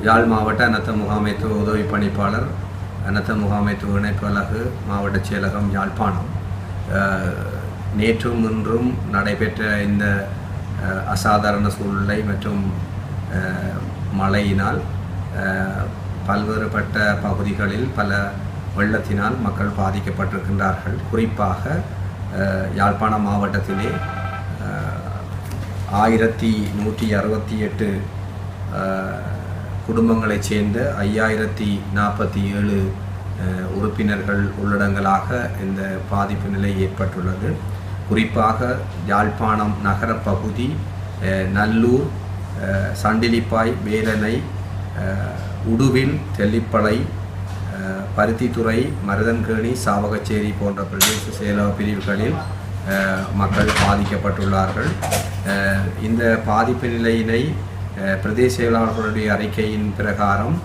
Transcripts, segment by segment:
யாழ் மாவட்ட அனர்த்த முகாமைத்துவ உதவி பணிப்பாளர், அனர்த்த முகாமைத்துவ இணைப்பு அலகு, மாவட்ட செயலகம், யாழ்ப்பாணம். நேற்றும் இன்றும் நடைபெற்ற இந்த அசாதாரண சூழ்நிலை மற்றும் மழையினால் பல்வேறுபட்ட பகுதிகளில் பல வெள்ளத்தினால் மக்கள் பாதிக்கப்பட்டிருக்கின்றார்கள். குறிப்பாக யாழ்ப்பாணம் மாவட்டத்திலே 1168 குடும்பங்களைச் சேர்ந்த 5047 உறுப்பினர்கள் உள்ளடங்கலாக இந்த பாதிப்பு நிலை ஏற்பட்டுள்ளது. குறிப்பாக யாழ்ப்பாணம் நகர பகுதி, நல்லூர், சண்டிலிப்பாய், வேலனை, உடுவில், தெல்லிப்பளை, பருத்தித்துறை, மருதன்கேணி, சாவகச்சேரி போன்ற பிரதேச செயலக பிரிவுகளில் மக்கள் பாதிக்கப்பட்டுள்ளார்கள். இந்த பாதிப்பு நிலையினை பிரதேச செயலாளர்களுடைய அறிக்கையின் பிரகாரம்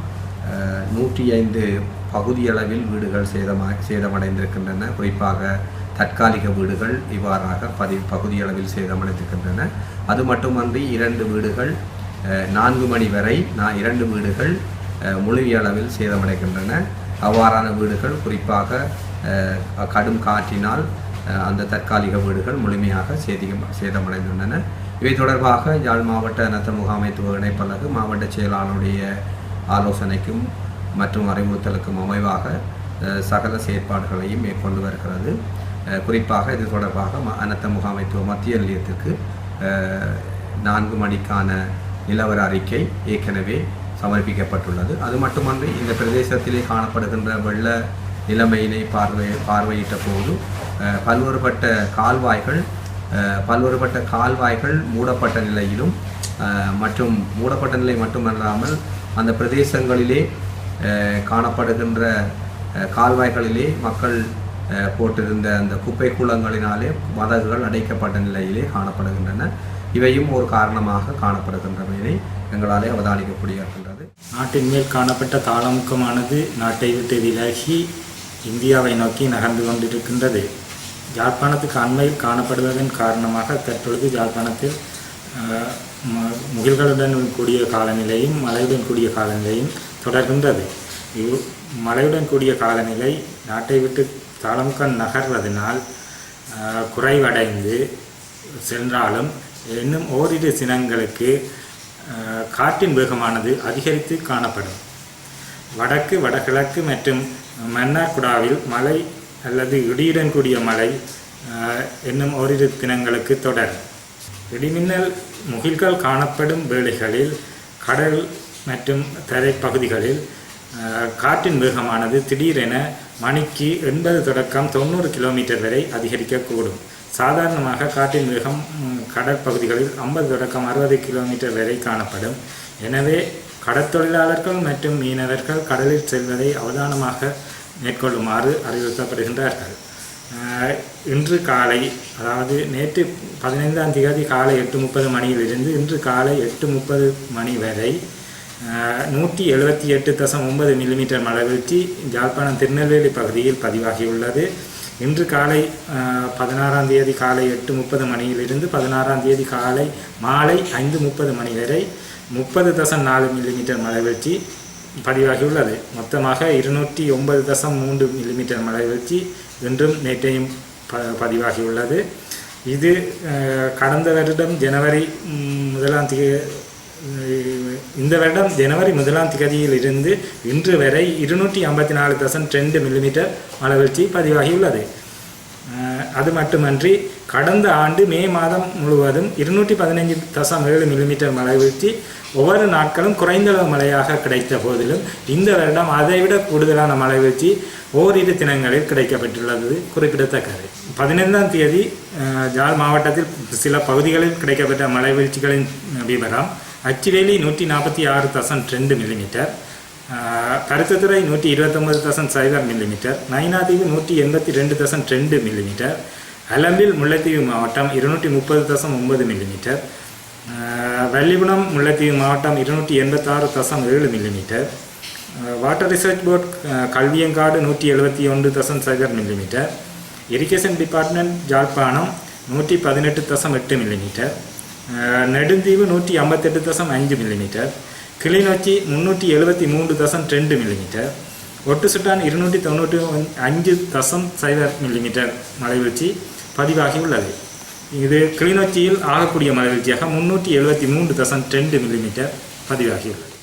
105 பகுதியளவில் வீடுகள் சேதமடைந்திருக்கின்றன. குறிப்பாக தற்காலிக வீடுகள் இவ்வாறாக பகுதியளவில் சேதமடைந்திருக்கின்றன. அது மட்டுமன்றி 2 வீடுகள் 4 மணி வரை 2 வீடுகள் முழுமையளவில் சேதமடைகின்றன. அவ்வாறான வீடுகள் குறிப்பாக கடும் காற்றினால் அந்த தற்காலிக வீடுகள் முழுமையாக சேதமடைந்துள்ளன. இவை தொடர்பாக யாழ் மாவட்ட அனர்த்த முகாமைத்துவ இணைப்பலகு மாவட்ட செயலாளருடைய ஆலோசனைக்கும் மற்றும் அறிவுறுத்தலுக்கும் அமைவாக சகல செயற்பாடுகளையும் மேற்கொண்டு வருகிறது. குறிப்பாக இது தொடர்பாக அனர்த்த முகாமைத்துவ மத்திய நிலையத்திற்கு 4 மணிக்கான நிலவர அறிக்கை ஏற்கனவே சமர்ப்பிக்கப்பட்டுள்ளது. அது மட்டுமன்றி இந்த பிரதேசத்திலே காணப்படுகின்ற வெள்ள நிலைமையினை பார்வையிட்ட போது பல்வேறுபட்ட கால்வாய்கள் மூடப்பட்ட நிலையிலும் மற்றும் மூடப்பட்ட நிலை மட்டுமல்லாமல் அந்த பிரதேசங்களிலே காணப்படுகின்ற கால்வாய்களிலே மக்கள் போட்டிருந்த அந்த குப்பை கூளங்களினாலே மதகுகள் அடைக்கப்பட்ட நிலையிலே காணப்படுகின்றன. இவையும் ஒரு காரணமாக காணப்படுகின்றமையினை எங்களாலே அவதானிக்கக்கூடிய இருக்கின்றது. நாட்டின் மேல் காணப்பட்ட தாளமுக்கமானது நாட்டை விட்டு விலகி இந்தியாவை நோக்கி நகர்ந்து கொண்டிருக்கின்றது. யாழ்ப்பாணத்துக்கு அண்மையில் காணப்படுவதன் காரணமாக தற்பொழுது யாழ்ப்பாணத்தில் முகில்களுடன் கூடிய காலநிலையும் மழையுடன் கூடிய காலநிலையும் தொடர்கின்றது. மழையுடன் கூடிய காலநிலை நாட்டை விட்டு தாளமுக்கம் நகர்வதனால் குறைவடைந்து சென்றாலும் இன்னும் ஓரிரு தினங்களுக்கு காற்றின் வேகமானது அதிகரித்து காணப்படும். வடக்கு, வடகிழக்கு மற்றும் மன்னார்குடாவில் மழை அல்லது இடியுடன் கூடிய மழை இன்னும் ஓரிரு தினங்களுக்கு தொடரும். இடிமின்னல் முகில்கள் காணப்படும் வேளைகளில் கடல் மற்றும் தரைப்பகுதிகளில் காற்றின் வேகமானது திடீரென மணிக்கு 80 தொடக்கம் 90 கிலோமீட்டர் வரை அதிகரிக்கக்கூடும். சாதாரணமாக காற்றின் வேகம் கடற்பகுதிகளில் 50 தொடக்கம் 60 கிலோமீட்டர் வரை காணப்படும். எனவே கடற்தொழிலாளர்கள் மற்றும் மீனவர்கள் கடலில் செல்வதை அவதானமாக மேற்கொள்ளுமாறு அறிவுறுத்தப்படுகின்றார்கள். இன்று காலை, அதாவது நேற்று 15ஆம் தேதி காலை 8:30 மணியிலிருந்து இன்று காலை 8:30 மணி வரை 178.9 மில்லிமீட்டர் மழை வீழ்ச்சி யாழ்ப்பாணம் திருநெல்வேலி பகுதியில் பதிவாகியுள்ளது. இன்று காலை 16ஆம் தேதி காலை 8:30 மணியிலிருந்து 16ஆம் தேதி மாலை 5:30 மணி வரை 30.4 மில்லிமீட்டர் மழை வீழ்ச்சி பதிவாகியுள்ளது. மொத்தமாக 209.3 மில்லிமீட்டர் மழை வீழ்ச்சி இன்றும் நேற்றையும் பதிவாகியுள்ளது. இது கடந்த வருடம் இந்த வருடம் ஜனவரி 1ஆம் தேதியிலிருந்து இன்று வரை 254.2 மில்லிமீட்டர் மழை வீழ்ச்சி பதிவாகியுள்ளது. அது மட்டுமன்றி கடந்த ஆண்டு மே மாதம் முழுவதும் 215.7 மில்லிமீட்டர் மழை வீழ்ச்சி ஒவ்வொரு நாட்களும் குறைந்தளவு மழையாக கிடைத்த போதிலும் இந்த வருடம் அதைவிட கூடுதலான மழை வீழ்ச்சி ஓரிரு தினங்களில் கிடைக்கப்பட்டுள்ளது குறிப்பிடத்தக்கது. 15ஆம் தேதி யாழ் மாவட்டத்தில் சில பகுதிகளில் கிடைக்கப்பட்ட மழை வீழ்ச்சிகளின் விவரம்: அச்சிவேலி 146.2 மில்லிமீட்டர், கருத்துத்துறை 129.0 மில்லிமீட்டர், நயினாதீவு 182.2 மில்லிமீட்டர், அலம்பில் முல்லைத்தீவு மாவட்டம் 230.9 மில்லிமீட்டர், வள்ளிகுணம் முல்லைத்தீவு மாவட்டம் 286.7 millimetre, water research board Kalviyankadu 171.0 millimetre, irrigation department Jaffna 118.8 millimetre, Neduntheevu 158.5 millimetre, Kilinochchi 373.2 millimetre, Oddusuddan 295.0 millimetre மழை வீழ்ச்சி பதிவாகியுள்ளது. இது கிளிநொச்சியில் ஆகக்கூடிய மழை வீழ்ச்சியாக 373.2 மில்லிமீட்டர் பதிவாகியுள்ளது.